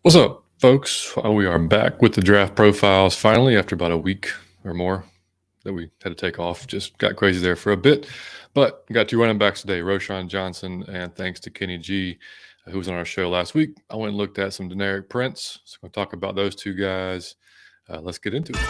What's up, folks? We are back with the draft profiles finally after about a week or more that we had to take off. Just got crazy there for a bit. But we got two running backs today, Roschon Johnson, and thanks to Kenny G, who was on our show last week, I went and looked at some Deneric prints. So we'll talk about those two guys. Let's get into it.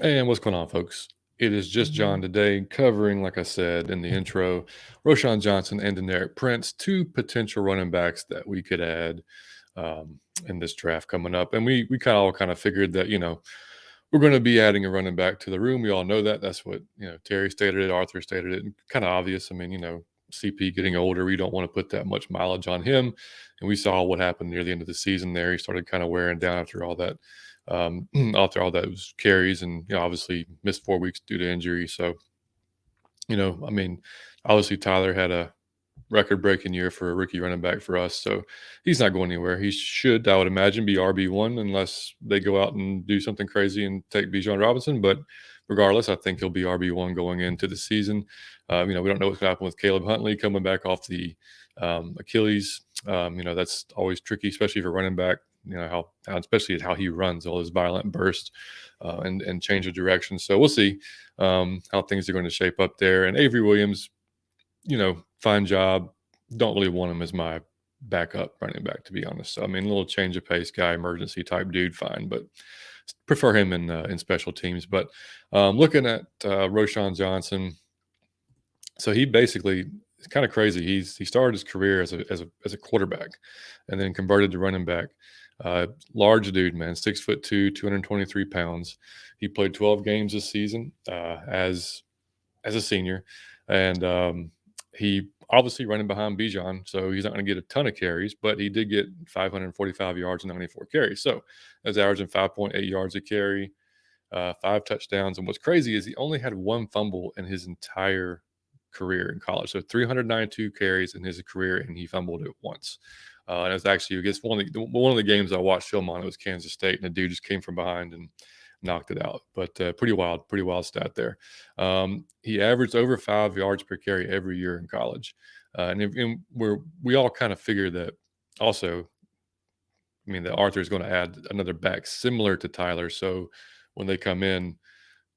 And what's going on, folks? It is just John today, covering, like I said in the intro, Roschon Johnson and Deneric Prince, two potential running backs that we could add in this draft coming up. And we kind of figured that, we're going to be adding a running back to the room. We all know that. That's what, Terry stated it, Arthur stated it, and kind of obvious. I mean, CP getting older, we don't want to put that much mileage on him. And we saw what happened near the end of the season there. He started kind of wearing down after all that. After all that was carries, and obviously missed 4 weeks due to injury. So, obviously Tyler had a record-breaking year for a rookie running back for us, so he's not going anywhere. He should, I would imagine, be RB1 unless they go out and do something crazy and take Bijan Robinson. But regardless, I think he'll be RB1 going into the season. We don't know what's going to happen with Caleb Huntley coming back off the Achilles. That's always tricky, especially for running back. How especially how he runs, all his violent bursts and change of direction. So we'll see how things are going to shape up there. And Avery Williams, fine job. Don't really want him as my backup running back, to be honest. So, a little change of pace guy, emergency type dude, fine, but prefer him in special teams. But looking at Roschon Johnson, so he basically, it's kind of crazy. He started his career as a quarterback, and then converted to running back. Large dude, man, 6'2", 223 pounds. He played 12 games this season as a senior, and he obviously running behind Bijan, so he's not going to get a ton of carries, but he did get 545 yards and 94 carries. So that's averaging 5.8 yards a carry, 5 touchdowns. And what's crazy is he only had one fumble in his entire career in college. So 392 carries in his career, and he fumbled it once. And it was actually against one of the games I watched film on. It was Kansas State, and the dude just came from behind and knocked it out. But pretty wild stat there. He averaged over 5 yards per carry every year in college, and we all kind of figured that. Also, that Arthur is going to add another back similar to Tyler. So when they come in,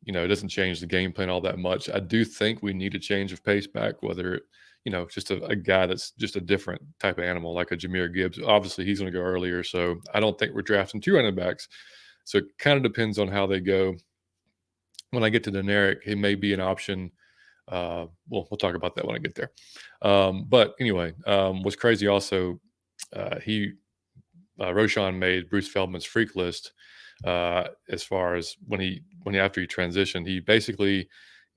it doesn't change the game plan all that much. I do think we need a change of pace back, whether just a guy that's just a different type of animal, like a Jahmyr Gibbs. Obviously, he's going to go earlier, so I don't think we're drafting 2 running backs. So it kind of depends on how they go. When I get to Deneric, he may be an option. We'll talk about that when I get there. But anyway, what's crazy also, Roschon made Bruce Feldman's freak list as far as after he transitioned. He basically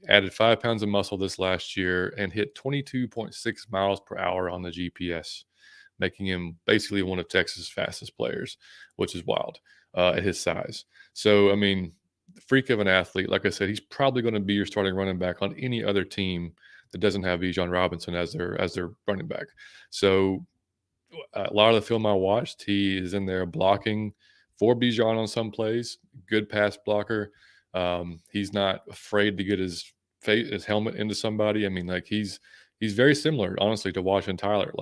added 5 pounds of muscle this last year and hit 22.6 miles per hour on the GPS, making him basically one of Texas' fastest players, which is wild at his size. So, freak of an athlete. Like I said, he's probably going to be your starting running back on any other team that doesn't have Bijan Robinson as their running back. So a lot of the film I watched, he is in there blocking for Bijan on some plays. Good pass blocker. He's not afraid to get his helmet into somebody. He's very similar, honestly, to Washington Tyler.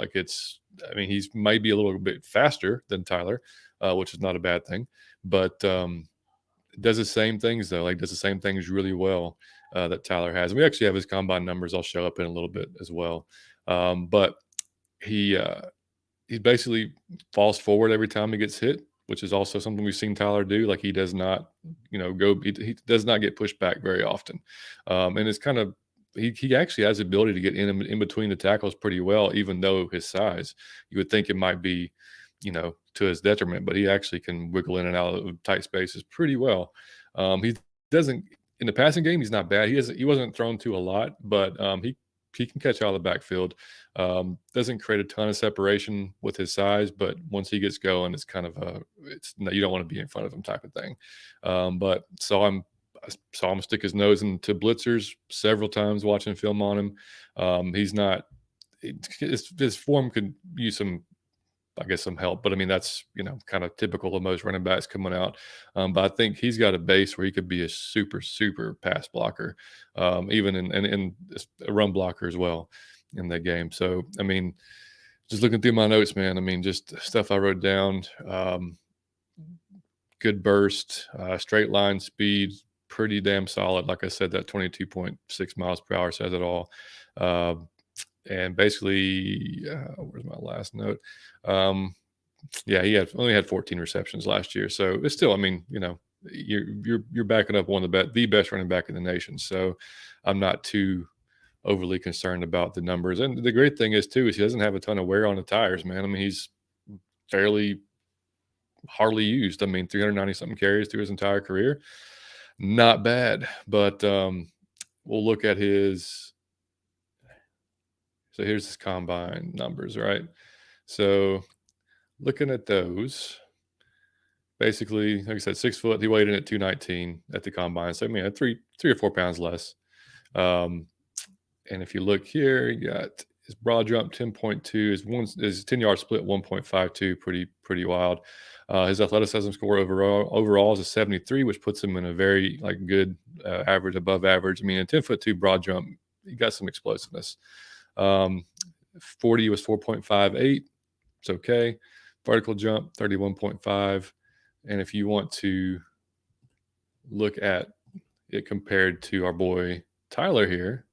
He's maybe a little bit faster than Tyler, which is not a bad thing, but does the same things though. Does the same things really well that Tyler has. And we actually have his combine numbers. I'll show up in a little bit as well. But he basically falls forward every time he gets hit, which is also something we've seen Tyler do. He does not, he does not get pushed back very often. And it's kind of, he actually has the ability to get in between the tackles pretty well, even though his size, you would think it might be, to his detriment, but he actually can wiggle in and out of tight spaces pretty well. He doesn't, in the passing game, he's not bad. He wasn't thrown to a lot, but he he can catch out of the backfield. Doesn't create a ton of separation with his size, but once he gets going, it's kind of it's no, you don't want to be in front of him type of thing. But I saw him stick his nose into blitzers several times watching film on him. He's not his form could use some, I guess, some help, but I mean that's kind of typical of most running backs coming out. But I think he's got a base where he could be a super pass blocker, even in a run blocker as well in that game. So I mean, just looking through my notes, man. I mean, just stuff I wrote down. Good burst, straight line speed, pretty damn solid. Like I said, that 22.6 miles per hour says it all. Uh, and basically, where's my last note? Yeah, he only had 14 receptions last year, so it's still, I mean, you're backing up one of the best running back in the nation. So I'm not too overly concerned about the numbers. And the great thing is too is he doesn't have a ton of wear on the tires, man. I mean, he's fairly hardly used. I mean, 390 something carries through his entire career, not bad. But we'll look at his. So here's his combine numbers, right? So looking at those, basically, like I said, 6 foot. He weighed in at 219 at the combine. So I mean, 3 or 4 pounds less. And if you look here, you got his broad jump 10.2, his 10-yard split 1.52, pretty wild. His athleticism score overall is a 73, which puts him in a very good average, above average. I mean, a 10'2" broad jump, he got some explosiveness. 40 was 4.58. It's okay. Vertical jump 31.5. And if you want to look at it compared to our boy Tyler here,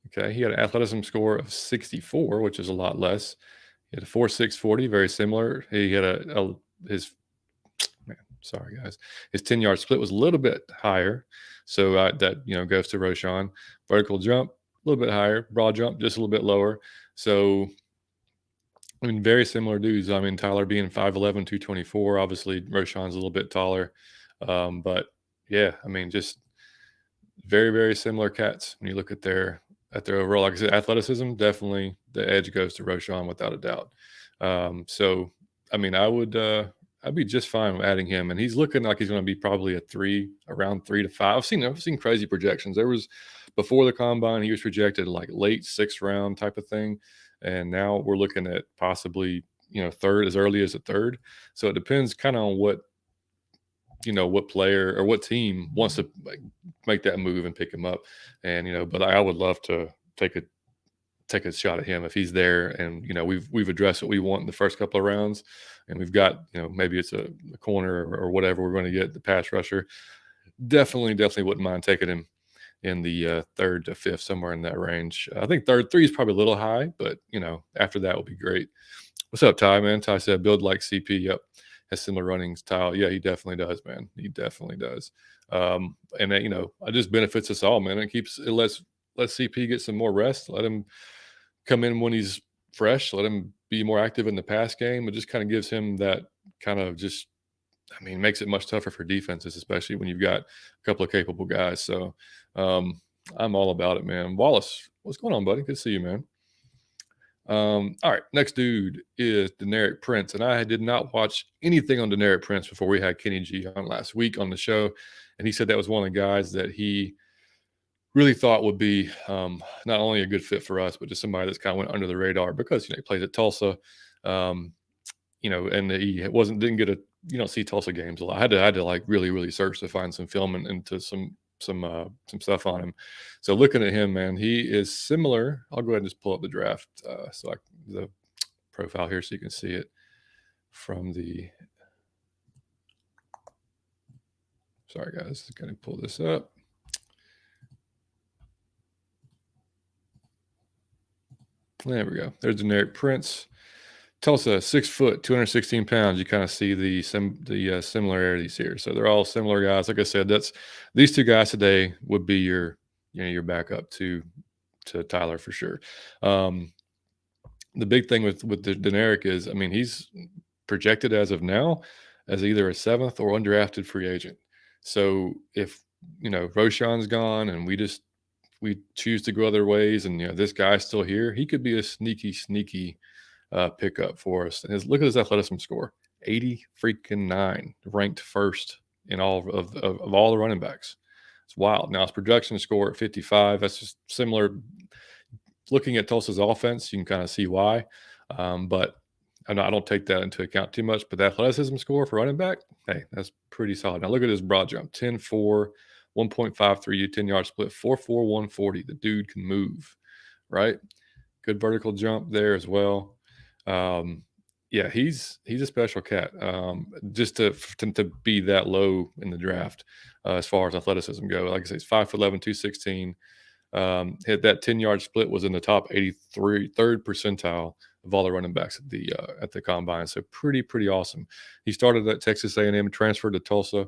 okay, he had an athleticism score of 64, which is a lot less. He had a 4.6 40, very similar. He had his 10-yard split was a little bit higher, so that goes to Roschon. Vertical jump a little bit higher, broad jump just a little bit lower. So I mean, very similar dudes. I mean, Tyler being 5'11", 224. Obviously, Roschon's a little bit taller, but yeah, I mean, just very similar cats when you look at their overall. Like I said, athleticism, definitely the edge goes to Roschon without a doubt. So I mean, I'd be just fine with adding him, and he's looking like he's going to be probably around 3 to 5. I've seen crazy projections. There was before the combine, he was projected like late 6th round type of thing, and now we're looking at possibly third, as early as a third. So it depends kind of on what player or what team wants to make that move and pick him up. And but I would love to take a shot at him if he's there. And we've addressed what we want in the first couple of rounds, and we've got maybe it's a corner or whatever we're going to get, the pass rusher. Definitely wouldn't mind taking him in the 3rd to 5th, somewhere in that range. I think 3 is probably a little high, but after that would be great. What's up, Ty, man? Ty said build like CP. Yep. Has similar running style. Yeah, he definitely does, man. He definitely does. And that, it just benefits us all, man. It lets CP get some more rest. Let him come in when he's fresh. Let him be more active in the pass game. It just kind of gives him that kind of makes it much tougher for defenses, especially when you've got a couple of capable guys. So I'm all about it, man. Wallace, what's going on, buddy? Good to see you, man. All right, next dude is Deneric Prince, and I did not watch anything on Deneric Prince before we had Kenny G on last week on the show, and he said that was one of the guys that he really thought would be not only a good fit for us, but just somebody that's kind of went under the radar because he plays at Tulsa, and he didn't get you don't see Tulsa games a lot. I had to like really search to find some film and into some stuff on him. So looking at him, man, he is similar. I'll go ahead and just pull up the draft the profile here so you can see it from the. Sorry guys, gonna pull this up. There we go. There's Deneric Prince. Tulsa, 6 foot, 216 pounds. You kind of see the similarities here. So they're all similar guys. Like I said, these two guys today would be your backup to Tyler for sure. The big thing with the Deneric is, I mean, he's projected as of now as either a 7th or undrafted free agent. So if Roschon's gone and we just we choose to go other ways, and this guy's still here, he could be a sneaky pickup for us. And look at his athleticism score, 80 freaking 9, ranked first in all of all the running backs. It's wild. Now his production score at 55. That's just similar. Looking at Tulsa's offense, you can kind of see why. But I don't take that into account too much. But the athleticism score for running back, hey, that's pretty solid. Now look at his broad jump, 10.4, 1.53 10-yard split, 4.4, 140. The dude can move, right? Good vertical jump there as well. Yeah, he's a special cat. Just to be that low in the draft as far as athleticism go. Like I say, he's 5'11", 216. Hit that 10-yard split was in the top 83, third percentile of all the running backs at the combine. So pretty awesome. He started at Texas A&M and transferred to Tulsa.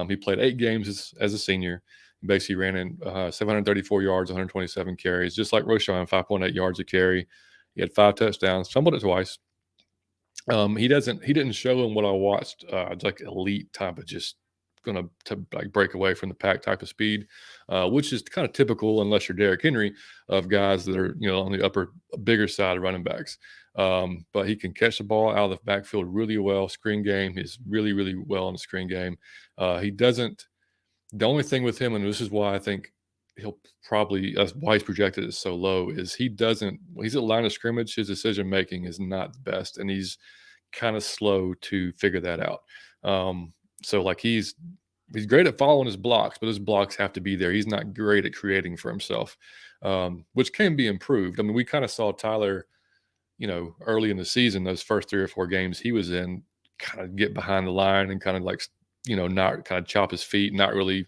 He played 8 games as a senior. Basically ran in 734 yards, 127 carries, just like Roschon, 5.8 yards a carry. He had 5 touchdowns, fumbled it twice. He didn't show in what I watched, like elite type of just gonna like break away from the pack type of speed, which is kind of typical unless you're Derrick Henry of guys that are on the bigger side of running backs. But he can catch the ball out of the backfield really well. Screen game is really well in the screen game. He doesn't. The only thing with him, and this is why I think he'll probably that's why he's projected as so low, is he's at line of scrimmage, his decision making is not the best, and he's kind of slow to figure that out. So like he's great at following his blocks, but his blocks have to be there. He's not great at creating for himself, which can be improved. I mean, we kind of saw Tyler, early in the season, those first 3 or 4 games he was in, kind of get behind the line and kind of like, not kind of chop his feet, not really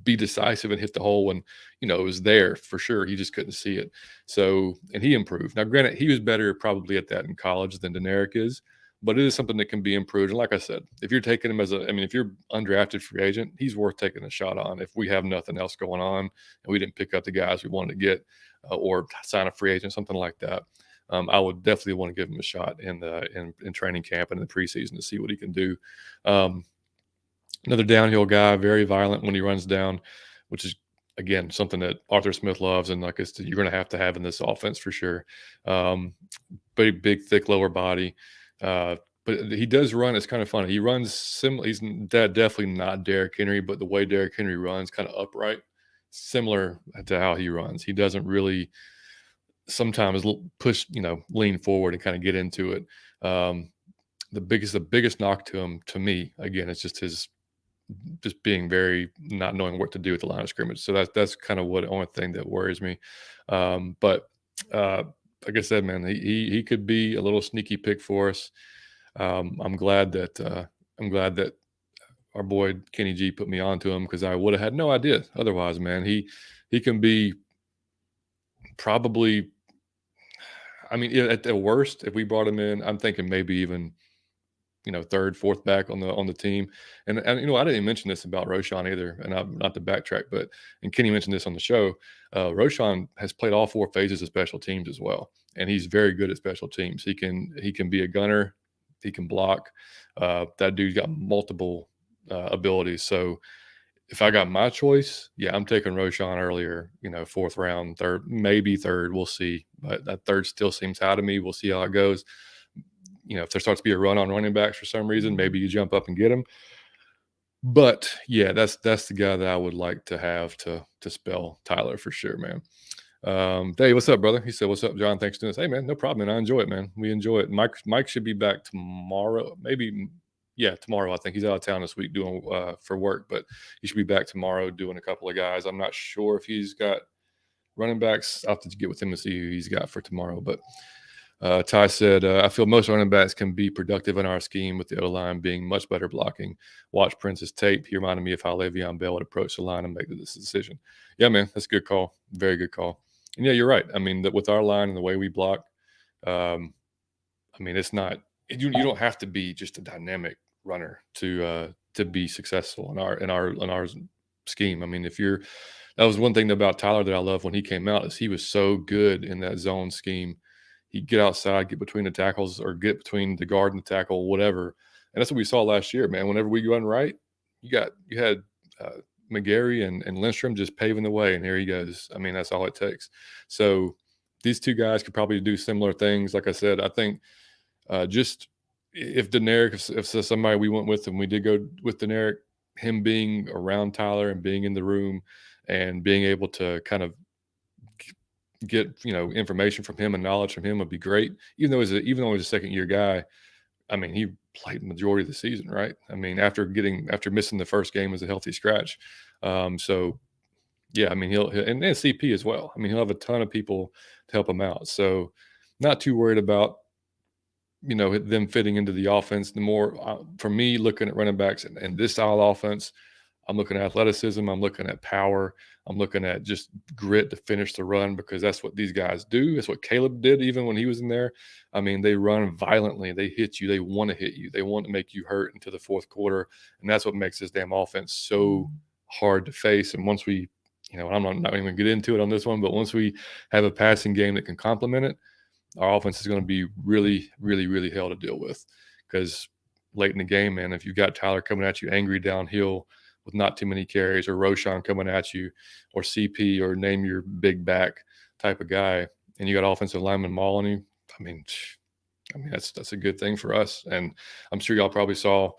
be decisive and hit the hole when, it was there for sure. He just couldn't see it. So, and he improved. Now, granted, he was better probably at that in college than Deneric is, but it is something that can be improved. And like I said, if you're taking him if you're undrafted free agent, he's worth taking a shot on. If we have nothing else going on and we didn't pick up the guys we wanted to get or sign a free agent, something like that, I would definitely want to give him a shot in training camp and in the preseason to see what he can do. Another downhill guy, very violent when he runs down, which is, again, something that Arthur Smith loves. And like I said, you're going to have in this offense for sure. Big, thick lower body. But he does run. It's kind of funny. He runs similar. He's definitely not Derrick Henry, but the way Derrick Henry runs, kind of upright, similar to how he runs. He doesn't really sometimes push, lean forward and kind of get into it. The biggest knock to him, to me, again, it's just his being very not knowing what to do with the line of scrimmage. So that's kind of the only thing that worries me. But like I said, man, he could be a little sneaky pick for us. I'm glad that our boy Kenny G put me onto him, because I would have had no idea otherwise, man. He can be probably, at the worst, if we brought him in, I'm thinking maybe even third, fourth back on the team. And I didn't even mention this about Roschon either, and I'm not to backtrack, and Kenny mentioned this on the show. Roschon has played all 4 phases of special teams as well, and he's very good at special teams. He can be a gunner, he can block. That dude's got multiple abilities. So if I got my choice, yeah, I'm taking Roschon earlier, 4th round, maybe third. We'll see. But that third still seems high to me. We'll see how it goes. If there starts to be a run on running backs for some reason, maybe you jump up and get him. But yeah, that's the guy that I would like to have to spell Tyler for sure, man. Dave, what's up, brother? He said, "What's up, John? Thanks for doing this." Hey, man, no problem, man. I enjoy it, man. We enjoy it. Mike should be back tomorrow. Maybe, yeah, tomorrow. I think he's out of town this week doing for work, but he should be back tomorrow doing a couple of guys. I'm not sure if he's got running backs. I'll have to get with him to see who he's got for tomorrow, but. Ty said, I feel most running backs can be productive in our scheme, with the O-line being much better blocking. Watch Prince's tape. He reminded me of how Le'Veon Bell would approach the line and make this decision. Yeah, man, that's a good call. Very good call. And yeah, you're right. With our line and the way we block, it's not you don't have to be just a dynamic runner to be successful in our scheme. That was one thing about Tyler that I love when he came out, is he was so good in that zone scheme. He'd get outside, get between the tackles, or get between the guard and the tackle, whatever. And that's what we saw last year, man. Whenever we run right, you had McGarry and Lindstrom just paving the way, and here he goes. I mean, that's all it takes. So these two guys could probably do similar things. Like I said, I think just if Deneric, if somebody we went with and we did go with Deneric, him being around Tyler and being in the room and being able to kind of get information from him and knowledge from him would be great. Even though he's a second year guy, I mean, he played the majority of the season, right? I mean, after missing the first game as a healthy scratch. So yeah, I mean, he'll and CP as well. I mean, he'll have a ton of people to help him out. So not too worried about them fitting into the offense. The more for me, looking at running backs and this style of offense, I'm looking at athleticism. I'm looking at power. I'm looking at just grit to finish the run because that's what these guys do. That's what Caleb did even when he was in there. I mean, they run violently. They hit you. They want to hit you. They want to make you hurt into the fourth quarter. And that's what makes this damn offense so hard to face. And once we, I'm not even going to get into it on this one, but once we have a passing game that can complement it, our offense is going to be really, really, really hell to deal with because late in the game, man, if you've got Tyler coming at you angry downhill with not too many carries, or Roschon coming at you, or CP, or name your big back type of guy, and you got offensive lineman mauling you, I mean that's a good thing for us. And I'm sure y'all probably saw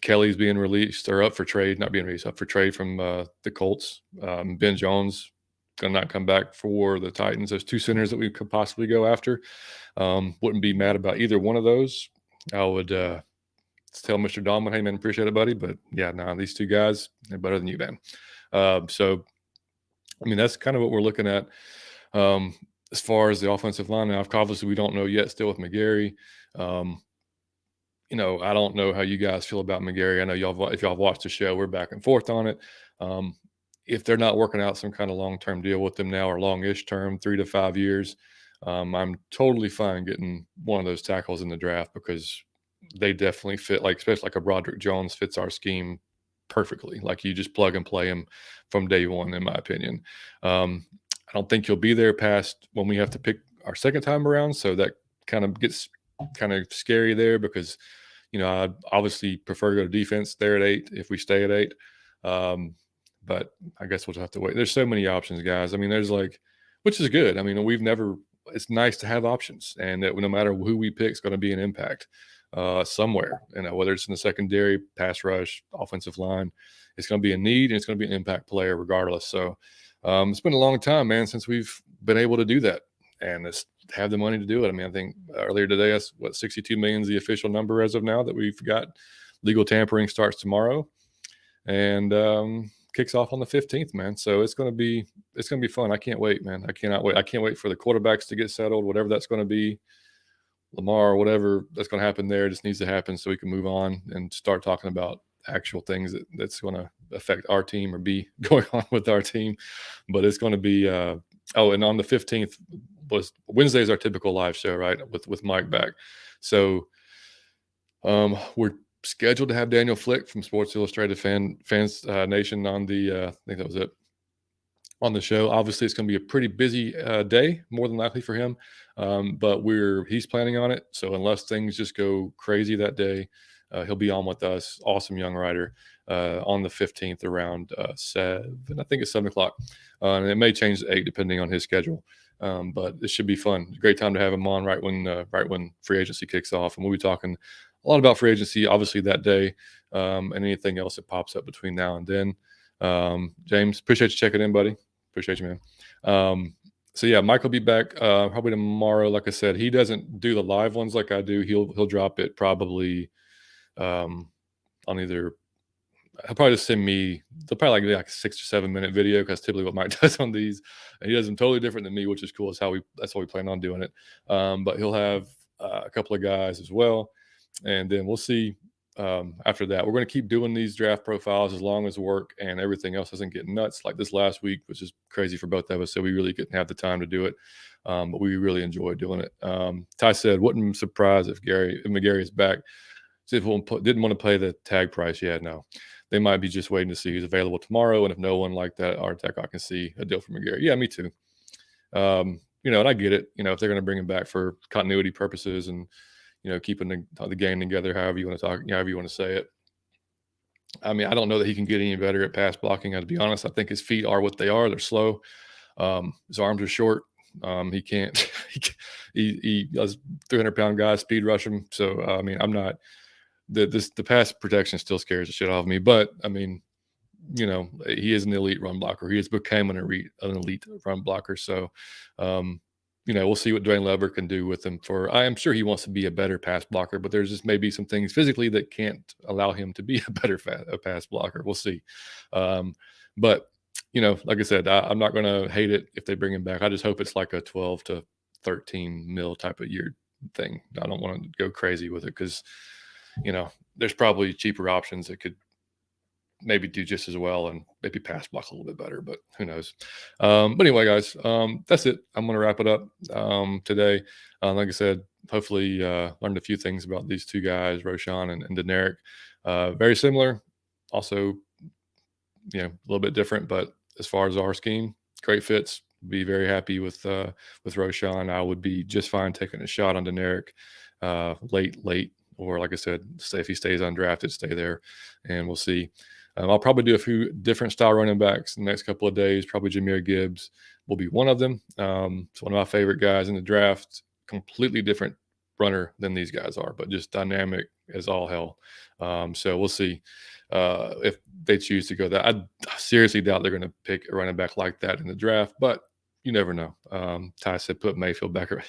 Kelly's being released or up for trade, not being released, up for trade from the Colts. Ben Jones going to not come back for the Titans. There's two centers that we could possibly go after. Wouldn't be mad about either one of those. I would tell Mr. Dahlman, hey, man, appreciate it, buddy. But, yeah, these two guys, they're better than you, man. So, I mean, that's kind of what we're looking at as far as the offensive line. Now, obviously, we don't know yet still with McGarry. I don't know how you guys feel about McGarry. I know if y'all watched the show, we're back and forth on it. If they're not working out some kind of long-term deal with them now or long-ish term, 3 to 5 years, I'm totally fine getting one of those tackles in the draft because they definitely fit, especially like a Broderick Jones fits our scheme perfectly. Like you just plug and play him from day one, in my opinion. I don't think he'll be there past when we have to pick our second time around. So that kind of gets kind of scary there because, I'd obviously prefer to go to defense there at 8 if we stay at 8. But I guess we'll just have to wait. There's so many options, guys. I mean, which is good. I mean, it's nice to have options, and that no matter who we pick is going to be an impact somewhere. Whether it's in the secondary, pass rush, offensive line, it's going to be a need and it's going to be an impact player regardless. So it's been a long time, man, since we've been able to do that and have the money to do it. I mean, I think earlier today, that's what 62 million is the official number as of now that we've got. Legal tampering starts tomorrow. And kicks off on the 15th, man. So it's gonna be fun. I can't wait, man. I cannot wait. I can't wait for the quarterbacks to get settled, whatever that's going to be, Lamar, whatever that's going to happen there. Just needs to happen so we can move on and start talking about actual things that's going to affect our team or be going on with our team. But it's going to be. And on the 15th was Wednesday's our typical live show, right? With Mike back. So we're scheduled to have Daniel Flick from Sports Illustrated Fans Nation on the I think that was it on the show. Obviously, it's going to be a pretty busy day, more than likely for him. But he's planning on it. So unless things just go crazy that day, he'll be on with us. Awesome young writer on the 15th around 7. I think it's 7 o'clock. And it may change to 8 depending on his schedule. But it should be fun. Great time to have him on right when free agency kicks off. And we'll be talking a lot about free agency, obviously, that day, and anything else that pops up between now and then. James, appreciate you checking in, buddy. Appreciate you, man. So yeah, Mike will be back probably tomorrow. Like I said, he doesn't do the live ones like I do. He'll drop it probably on either. He'll probably just send me. They'll probably like a 6 or 7 minute video because typically what Mike does on these, and he does them totally different than me, which is cool. That's how we plan on doing it. But he'll have a couple of guys as well, and then we'll see. After that, we're going to keep doing these draft profiles as long as work and everything else doesn't get nuts like this last week, which is crazy for both of us. So we really couldn't have the time to do it, but we really enjoyed doing it. Ty said, wouldn't surprise if McGarry is back. So if didn't want to pay the tag price yet, no. They might be just waiting to see who's available tomorrow, and if no one like that, I can see a deal for McGarry. Yeah, me too. And I get it. If they're going to bring him back for continuity purposes and keeping the game together, however you want to say it. I mean, I don't know that he can get any better at pass blocking. To be honest, I think his feet are what they are. They're slow. His arms are short. He can't. He does 300-pound guys speed rush him. So I mean, I'm not the pass protection still scares the shit out of me. But I mean, he is an elite run blocker. He has become an elite run blocker. So, um, we'll see what Dwayne Lever can do with him. I am sure he wants to be a better pass blocker, but there's just maybe some things physically that can't allow him to be a better pass blocker. We'll see. But like I said, I'm not going to hate it if they bring him back. I just hope it's like a 12 to 13 mil type of year thing. I don't want to go crazy with it because there's probably cheaper options that could maybe do just as well and maybe pass block a little bit better, but who knows? But anyway, guys, that's it. I'm going to wrap it up today. Like I said, hopefully learned a few things about these two guys, Roschon and Deneric. Very similar, also, a little bit different, but as far as our scheme, great fits. Be very happy with Roschon. I would be just fine taking a shot on Deneric late, or like I said, if he stays undrafted, stay there, and we'll see. I'll probably do a few different style running backs in the next couple of days. Probably Jahmyr Gibbs will be one of them. It's one of my favorite guys in the draft. Completely different runner than these guys are, but just dynamic as all hell. So we'll see if they choose to go that. I seriously doubt they're going to pick a running back like that in the draft, but you never know. Ty said put Mayfield back around.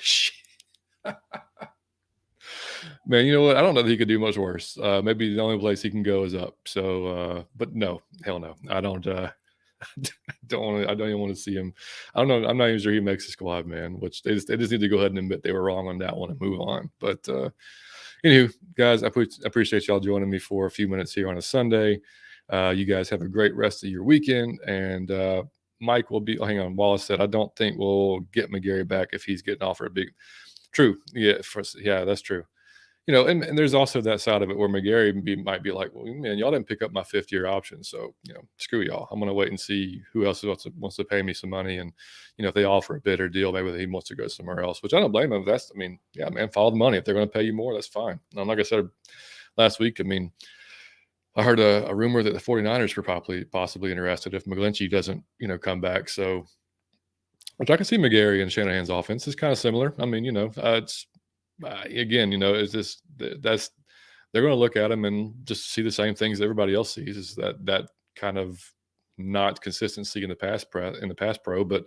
Man, you know what? I don't know that he could do much worse. Maybe the only place he can go is up. So, but no, hell no. I don't. Don't want to. I don't even want to see him. I don't know. I'm not even sure he makes the squad, man. Which they just need to go ahead and admit they were wrong on that one and move on. But anywho, guys, I appreciate y'all joining me for a few minutes here on a Sunday. You guys have a great rest of your weekend, and Mike will be. Hang on, Wallace said I don't think we'll get McGarry back if he's getting offered a big. True, yeah, yeah, that's true. And there's also that side of it where McGarry might be like, well, man, y'all didn't pick up my 5th-year option. So, screw y'all. I'm going to wait and see who else wants to pay me some money. And, if they offer a better deal, maybe he wants to go somewhere else, which I don't blame him. Yeah, man, follow the money. If they're going to pay you more, that's fine. And like I said last week, I heard a rumor that the 49ers were possibly interested if McGlinchey doesn't, come back. So, which I can see McGarry and Shanahan's offense is kind of similar. It's again, is this that's they're going to look at him and just see the same things everybody else sees. Is that kind of not consistency in the pass pro, but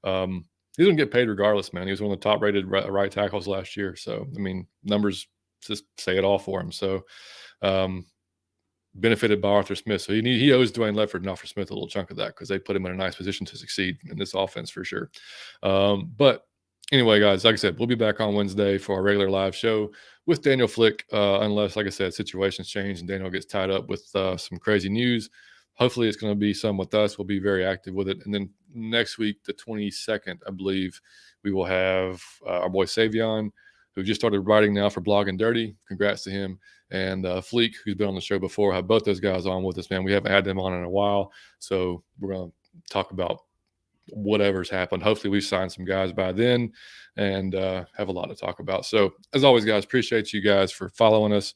he's going to get paid regardless, man. He was one of the top rated right tackles last year, so numbers just say it all for him. So benefited by Arthur Smith, so he owes Dwayne Ledford and Arthur Smith a little chunk of that because they put him in a nice position to succeed in this offense for sure. But anyway, guys, like I said, we'll be back on Wednesday for our regular live show with Daniel Flick, unless, like I said, situations change and Daniel gets tied up with some crazy news. Hopefully, it's going to be some with us. We'll be very active with it. And then next week, the 22nd, I believe, we will have our boy Savion, who just started writing now for Blog and Dirty. Congrats to him. And Fleek, who's been on the show before. Have both those guys on with us, man. We haven't had them on in a while. So we're going to talk about whatever's happened. Hopefully we've signed some guys by then and have a lot to talk about. So as always, guys, appreciate you guys for following us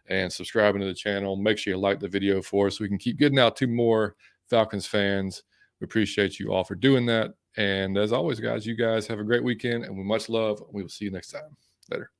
and subscribing to the channel. Make sure you like the video for us so we can keep getting out to more Falcons fans. We appreciate you all for doing that. And as always, guys, you guys have a great weekend and with much love. We will see you next time. Later.